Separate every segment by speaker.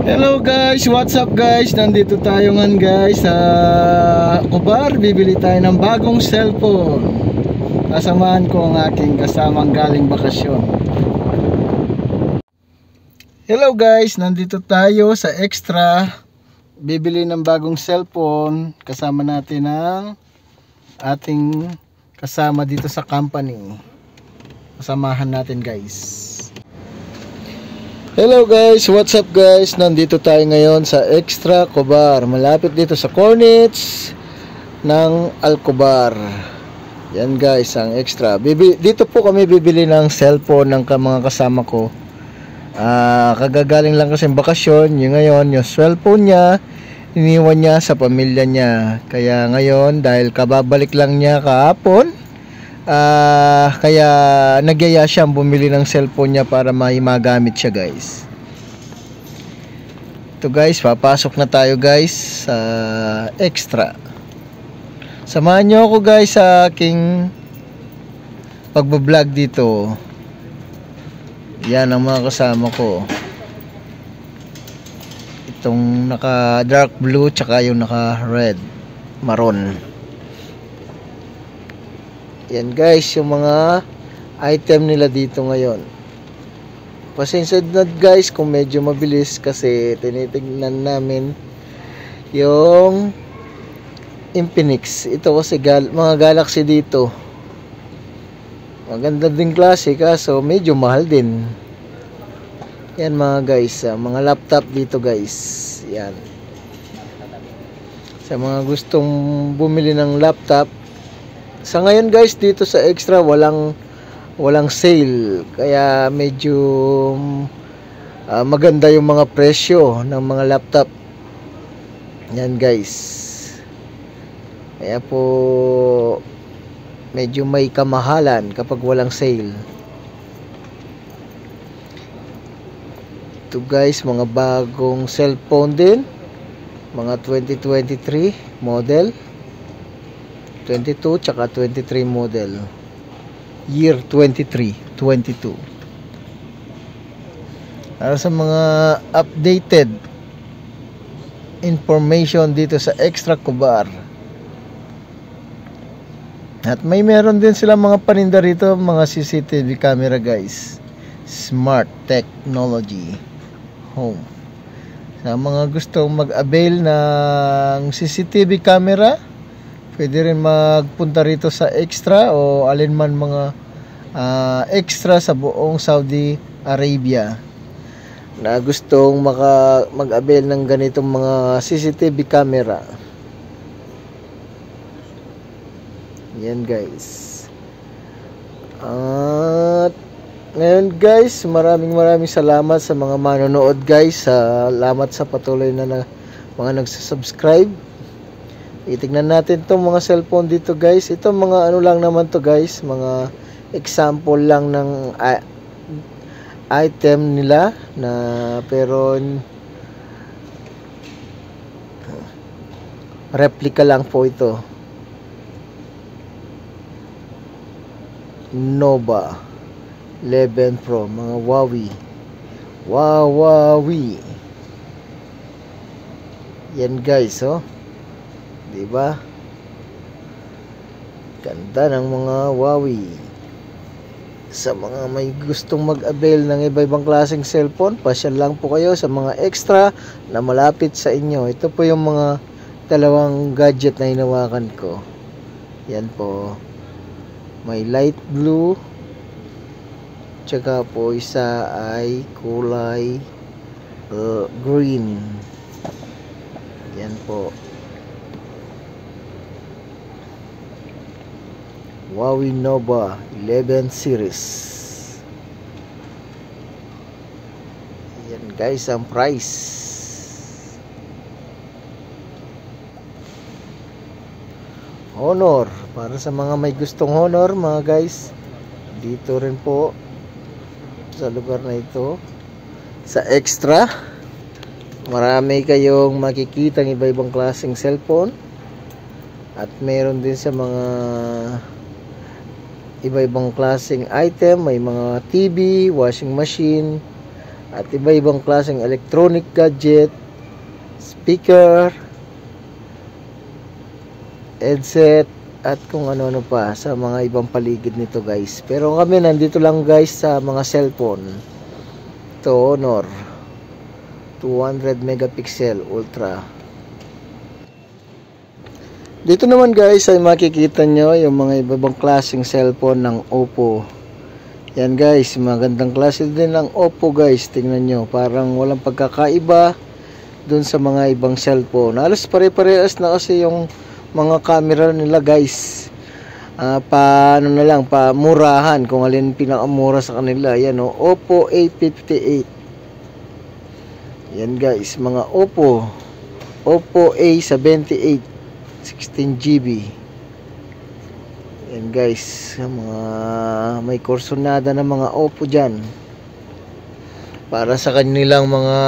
Speaker 1: Hello guys, what's up guys? Nandito tayo ngayon guys sa Cobar. Bibili tayo ng bagong cellphone. Kasamahan ko ang aking kasamang galing bakasyon. Hello guys, nandito tayo sa Extra. Bibili ng bagong cellphone. Kasama natin ang ating kasama dito sa company. Kasamahan natin guys. Hello guys, what's up guys? Nandito tayo ngayon sa Extra Cobar, malapit dito sa Cornets ng Alcobar. Yan guys, ang Extra. Dito po kami bibili ng cellphone ng mga kasama ko. Kagagaling lang kasi bakasyon. Yung ngayon, yung cellphone niya iniwan niya sa pamilya niya. Kaya ngayon, dahil kababalik lang niya kahapon, kaya nagyaya siyang bumili ng cellphone niya para may magamit siya guys. Ito guys, papasok na tayo guys sa Extra. Samahan niyo ako guys sa aking pagbablog dito. Yan ang mga kasama ko. Itong naka dark blue tsaka yung naka red maroon. Yan guys, yung mga item nila dito ngayon. Pasensya na guys kung medyo mabilis kasi tinitignan namin yung Infinix. Ito kasi mga Galaxy dito. Maganda din klase kaso medyo mahal din. Yan mga guys, mga laptop dito guys. Yan. Sa mga gustong bumili ng laptop, sa ngayon guys dito sa Extra walang sale, kaya medyo maganda yung mga presyo ng mga laptop. Yan guys, kaya po medyo may kamahalan kapag walang sale. Ito guys, mga bagong cellphone din, mga 2023 model, 22 tsaka 23 model, year 23, 22. Para sa mga updated information dito sa Extra Cobar. At meron din sila mga paninda rito, mga CCTV camera guys. Smart Technology Home. Sa mga gustong mag-avail ng CCTV camera, pwede rin magpunta rito sa Extra o alinman mga extra sa buong Saudi Arabia na gustong mag-avail ng ganitong mga CCTV camera. Yan guys. At ngayon guys, maraming salamat sa mga manonood guys. Salamat sa patuloy na mga nagsasubscribe. Itignan natin itong mga cellphone dito guys. Ito mga ano lang naman to guys, mga example lang ng item nila na pero replica lang po ito. Nova 11 Pro, mga Huawei. Yan guys, oh. Diba? Ganda ng mga Huawei. Sa mga may gustong mag-avail ng iba-ibang klaseng cellphone, pasyal lang po kayo sa mga Extra na malapit sa inyo. Ito po yung mga dalawang gadget na hinawakan ko. Yan po. May light blue, tsaka po isa ay kulay green. Yan po. Huawei Nova 11 series. Yan guys ang price. Honor, para sa mga may gustong Honor mga guys, dito rin po sa lugar na ito sa Extra. Marami kayong makikita ng iba-ibang klaseng cellphone at meron din sa mga iba-ibang klaseng item. May mga TV, washing machine, at iba-ibang klaseng electronic gadget, speaker, headset, at kung ano-ano pa sa mga ibang paligid nito guys. Pero kami nandito lang guys sa mga cellphone. Ito Honor 200 megapixel ultra. Dito naman guys ay makikita nyo yung mga ibang klaseng cellphone ng Oppo. Yan guys, magandang klase din ng Oppo guys. Tingnan nyo, parang walang pagkakaiba dun sa mga ibang cellphone. Halos pare-parehas na kasi yung mga camera nila guys. Paano na lang, pamurahan kung alin pinakamura sa kanila. Yan o, Oppo A58. Yan guys, mga Oppo A78 16GB. Yan guys, mga may kursonada na mga Oppo dyan para sa kanilang mga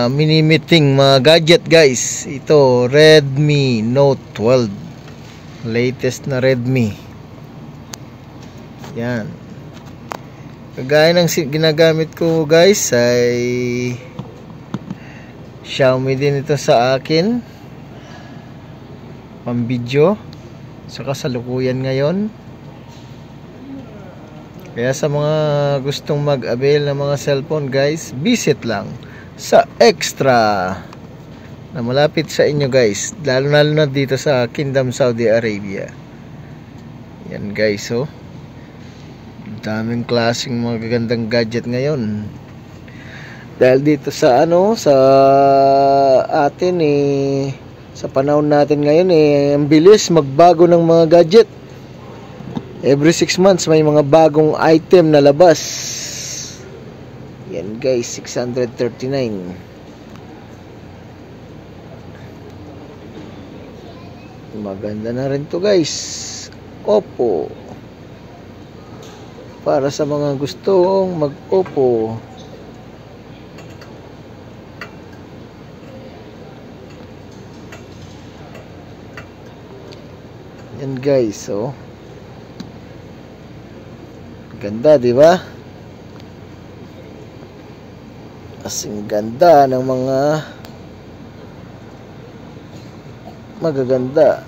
Speaker 1: mini-meeting, mga gadget guys. Ito, Redmi Note 12, latest na Redmi. Yan, kagaya ng ginagamit ko guys ay Xiaomi din ito sa akin, pang video sa kasalukuyan ngayon. Kaya sa mga gustong mag-avail ng mga cellphone guys, visit lang sa Extra na malapit sa inyo guys, lalo na dito sa Kingdom Saudi Arabia. Yan guys, oh, daming klaseng mga gagandang gadget ngayon. Dahil dito sa sa atin sa panahon natin ngayon ang bilis magbago ng mga gadget. Every 6 months may mga bagong item na labas. Yan guys, 639. Maganda na rin to guys, Oppo, para sa mga gustong mag-Oppo. Yan guys, oh. Ganda, di ba? Kasing ganda ng mga magaganda.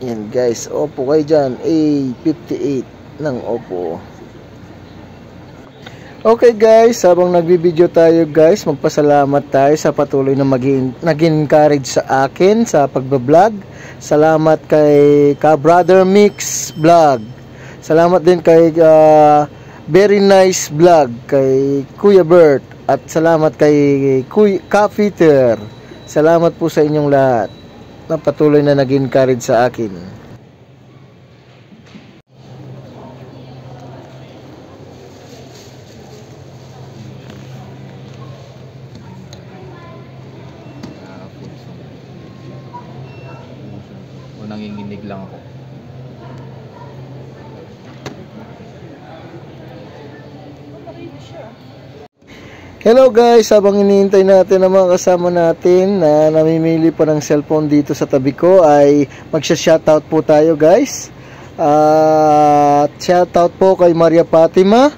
Speaker 1: Yan guys, Oppo kayo dyan, A58 ng Oppo. Okay guys, habang nagbibideo tayo guys, magpasalamat tayo sa patuloy na nag-encourage sa akin sa pagbablog. Salamat kay Brother Mix Vlog. Salamat din kay Very Nice Vlog, kay Kuya Bert, at salamat kay Kafiter. Salamat po sa inyong lahat na patuloy na nag-encourage sa akin.
Speaker 2: Nanginginig lang ako.
Speaker 1: Hello guys, habang iniintay natin ang mga kasama natin na namimili pa ng cellphone dito sa tabi ko, ay magsha-shoutout po tayo guys. Shoutout po kay Maria Fatima.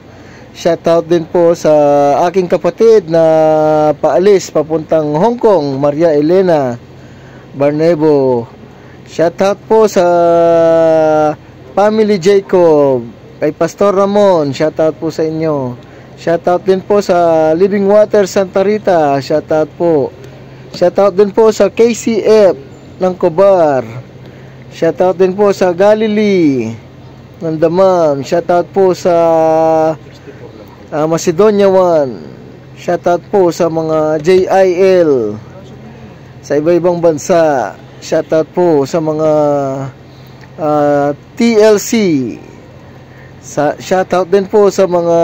Speaker 1: Shoutout din po sa aking kapatid na paalis papuntang Hong Kong, Maria Elena Barnebo. Shoutout po sa Family Jacob, kay Pastor Ramon, shoutout po sa inyo. Shoutout din po sa Living Water Santa Rita, shoutout po. Shoutout din po sa KCF ng Cobar. Shoutout din po sa Galilee ng Damam. Shoutout po sa Macedonia 1. Shoutout po sa mga JIL sa iba-ibang bansa. Shoutout po sa mga TLC. Shoutout din po sa mga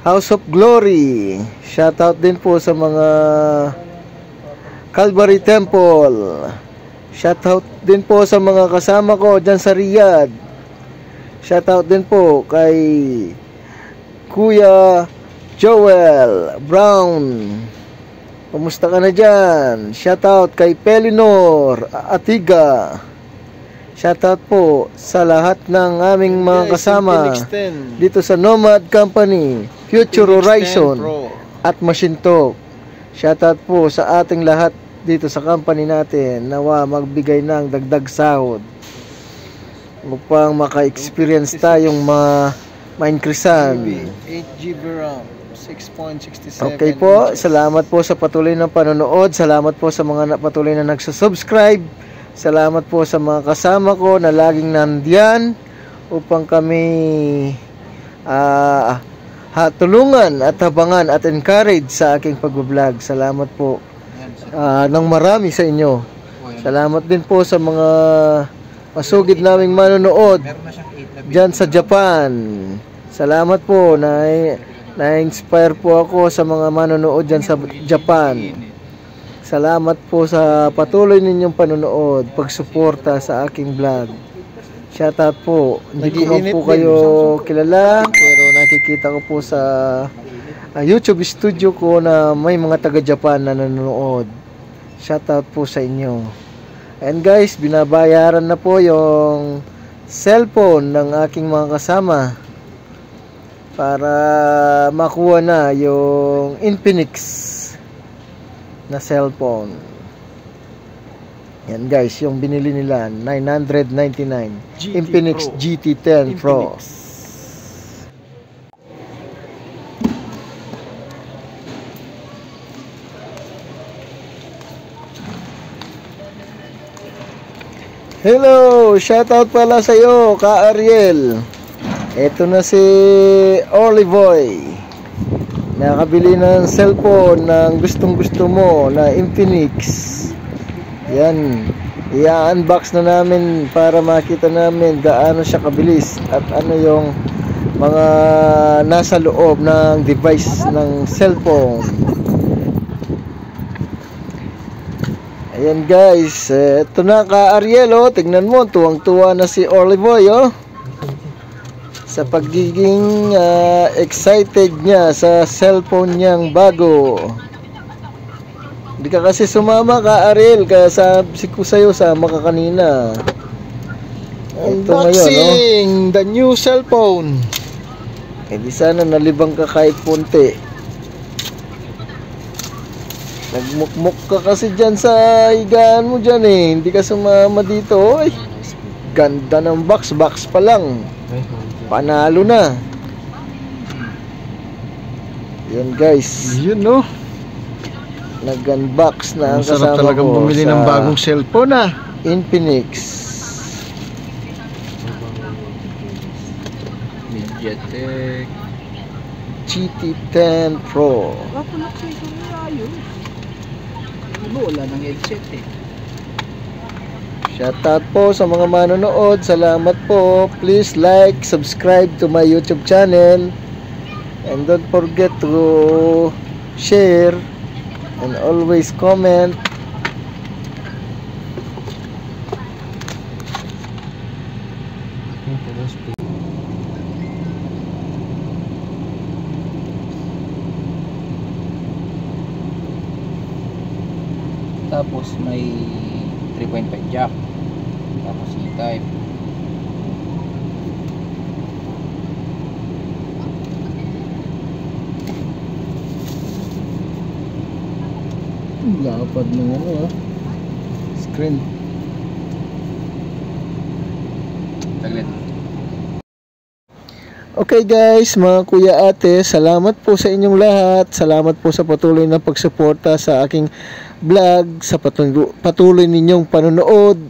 Speaker 1: House of Glory. Shoutout din po sa mga Calvary Temple. Shoutout din po sa mga kasama ko dyan sa Riyadh. Shoutout din po kay Kuya Joel Brown. Kumusta ka na dyan? Shoutout kay Pelinor Atiga. Shoutout po sa lahat ng aming mga kasama dito sa Nomad Company, Future Horizon at Machine Talk. Shoutout po sa ating lahat dito sa company natin, nawa magbigay ng dagdag sahod upang maka-experience tayong ma-increasean.
Speaker 2: 8GB RAM, 6.67.
Speaker 1: Okay po, salamat po sa patuloy ng panonood. Salamat po sa mga patuloy na nagsusubscribe. Salamat po sa mga kasama ko na laging nandiyan upang kami tulungan at habangan at encourage sa aking pag-vlog. Salamat po ng marami sa inyo. Salamat din po sa mga masugid naming manonood dyan sa Japan. Salamat po, na-inspire po ako sa mga manonood dyan sa Japan. Salamat po sa patuloy ninyong panonood, pagsuporta sa aking vlog. Shoutout po. Hindi ko man po kayo kilala, pero nakikita ko po sa YouTube studio ko na may mga taga-Japan na nanonood. Shoutout po sa inyo. And guys, binabayaran na po yung cellphone ng aking mga kasama para makuha na yung Infinix na cellphone. Yan guys, yung binili nila, 999 Infinix GT10 Pro. Hello, shoutout pala sa iyo, Ka Ariel. Ito na si Olivoy. Nakabili ng cellphone ng gustong-gusto mo na Infinix. Yan. I-unbox na namin para makita namin gaano siya kabilis at ano yung mga nasa loob ng device ng cellphone. Ayan guys, ito na Ka Ariel, oh. Tignan mo, tuwang-tuwa na si Olivoy, oh, sa pagiging excited niya sa cellphone niyang bago. Hindi ka kasi sumama, Ka Ariel, kaya sabi ko sa'yo, sama ka kanina. Ito ngayon,
Speaker 2: the new cellphone.
Speaker 1: di sana nalibang ka kahit punti. Nagmukmuk ka kasi dyan sa higaan mo dyan eh. Hindi ka sumama dito. Oy, ganda ng box pa lang. Panalo na. Yan guys.
Speaker 2: Yun no.
Speaker 1: Nag-unbox na ang kasama ko.
Speaker 2: Sarap talagang bumili ng bagong cellphone
Speaker 1: Infinix
Speaker 2: MediaTek
Speaker 1: GT10 Pro.
Speaker 2: Wala ng headset eh.
Speaker 1: Shoutout po sa mga manonood. Salamat po. Please like, subscribe to my YouTube channel. And don't forget to share and always comment.
Speaker 3: Tapos may 3.5 jack, tapos C-type.
Speaker 1: Lapad ng screen.
Speaker 3: Taglit.
Speaker 1: Okay guys, mga kuya ate, salamat po sa inyong lahat. Salamat po sa patuloy na pagsuporta sa aking vlog, sa patuloy ninyong panonood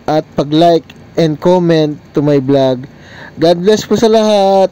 Speaker 1: at pag-like and comment to my vlog. God bless po sa lahat.